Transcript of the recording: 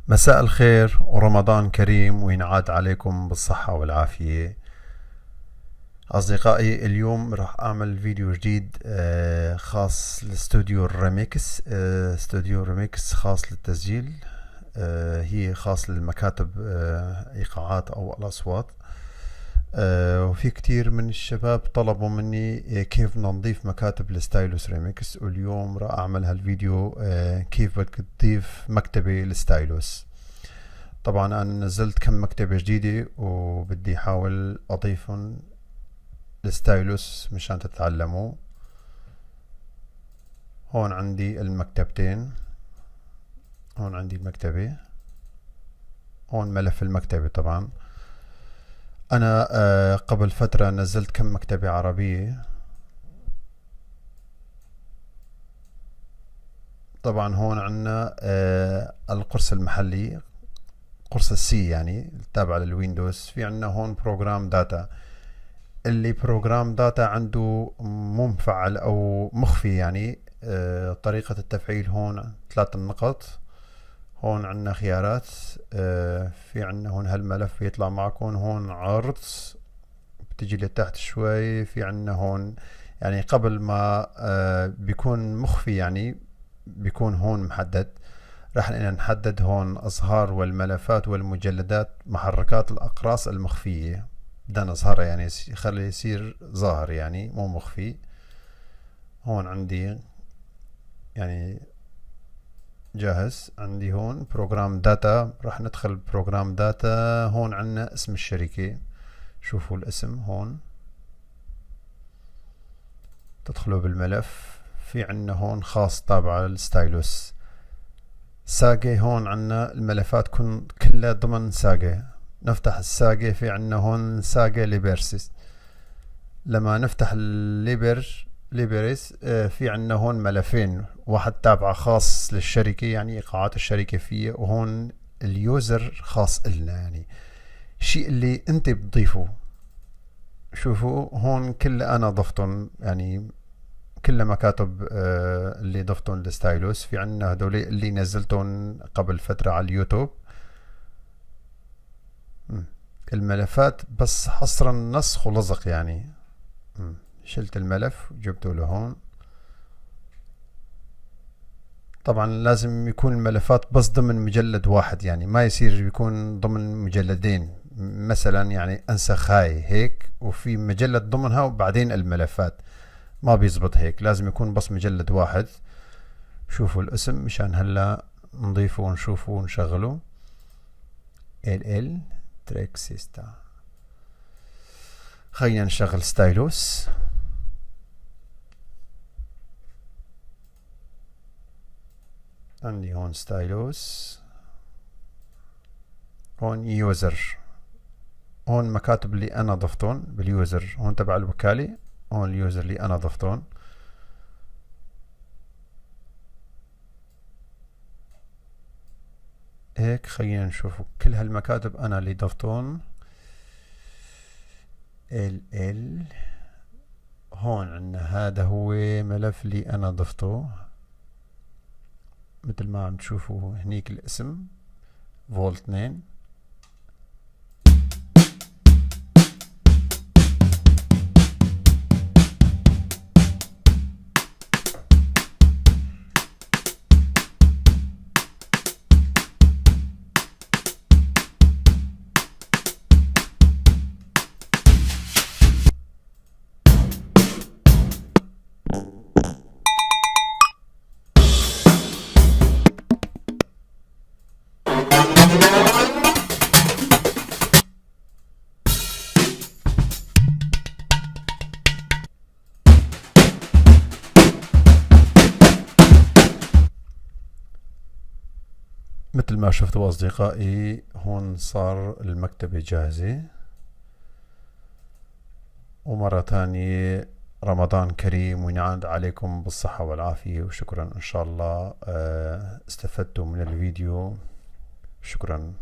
مساء الخير ورمضان كريم وينعاد عليكم بالصحة والعافية. أصدقائي، اليوم راح أعمل فيديو جديد خاص لاستوديو الريميكس. استوديو الريميكس خاص للتسجيل، هي خاص للمكاتب، إيقاعات أو الأصوات. وفي كتير من الشباب طلبوا مني كيف نضيف مكاتب لستايلوس ريميكس، واليوم راح أعمل هالفيديو كيف بدك تضيف مكتبة لستايلوس. طبعا أنا نزلت كم مكتبة جديدة وبدي أحاول أضيفهم لستايلوس مشان تتعلموا. هون عندي المكتبتين، هون عندي المكتبة، هون ملف المكتبة. طبعا أنا قبل فترة نزلت كم مكتبة عربية. طبعا هون عنا القرص المحلي، قرص السي يعني التابع للويندوز. في عنا هون بروجرام داتا، اللي بروجرام داتا عنده مو مفعل او مخفي يعني. طريقة التفعيل هون 3 نقط. هون عنا خيارات، في عنا هون هالملف بيطلع معكم. هون عرض بتجي لتحت شوي. في عنا هون يعني قبل ما بيكون مخفي يعني بيكون هون محدد. راح نحدد هون أظهار والملفات والمجلدات محركات الأقراص المخفية. بدنا نظهرها يعني خلي يصير ظاهر يعني مو مخفي. هون عندي يعني جاهز. عندي هون بروجرام داتا، راح ندخل بروجرام داتا. هون عندنا اسم الشركة، شوفوا الاسم هون، تدخلوا بالملف. في عندنا هون خاص تابع للستايلوس. ساقة، هون عنا الملفات كلها ضمن ساقة. نفتح الساقة، في عنا هون ساقة ليبرسيس. لما نفتح ليبريس في عنا هون ملفين، واحد تابعه خاص للشركة يعني إيقاعات الشركة فيه، وهون اليوزر خاص إلنا يعني الشيء اللي انت بتضيفه. شوفوا هون كل أنا ضفتهم يعني كل مكاتب اللي ضفتهم لستايلوس. في عنا هدول اللي نزلتهم قبل فترة على اليوتيوب. الملفات بس حصرا نسخ ولصق يعني. شلت الملف وجبته لهون. طبعا لازم يكون الملفات بس ضمن مجلد واحد، يعني ما يصير يكون ضمن مجلدين. مثلا يعني انسخ هاي هيك وفي مجلد ضمنها وبعدين الملفات، ما بيزبط هيك. لازم يكون بس مجلد واحد. شوفوا الاسم مشان هلا نضيفه ونشوفه ونشغله. ال تريك سيستا. خلينا نشغل ستايلوس. عندي هون ستايلوس، هون يوزر، هون مكاتب اللي انا ضفتهم باليوزر. هون تبع الوكالة، هون اليوزر اللي انا ضفتهم. هيك خلينا نشوف كل هالمكاتب انا اللي ضفتهم. ال هون عندنا هذا هو ملف اللي انا ضفته، مثل ما عم تشوفوا هنيك الاسم فولت 2. مثل ما شفتوا أصدقائي هون صار المكتبة جاهزة. ومرة ثانية رمضان كريم وينعاد عليكم بالصحة والعافية، وشكرا. إن شاء الله استفدتوا من الفيديو. شكرا.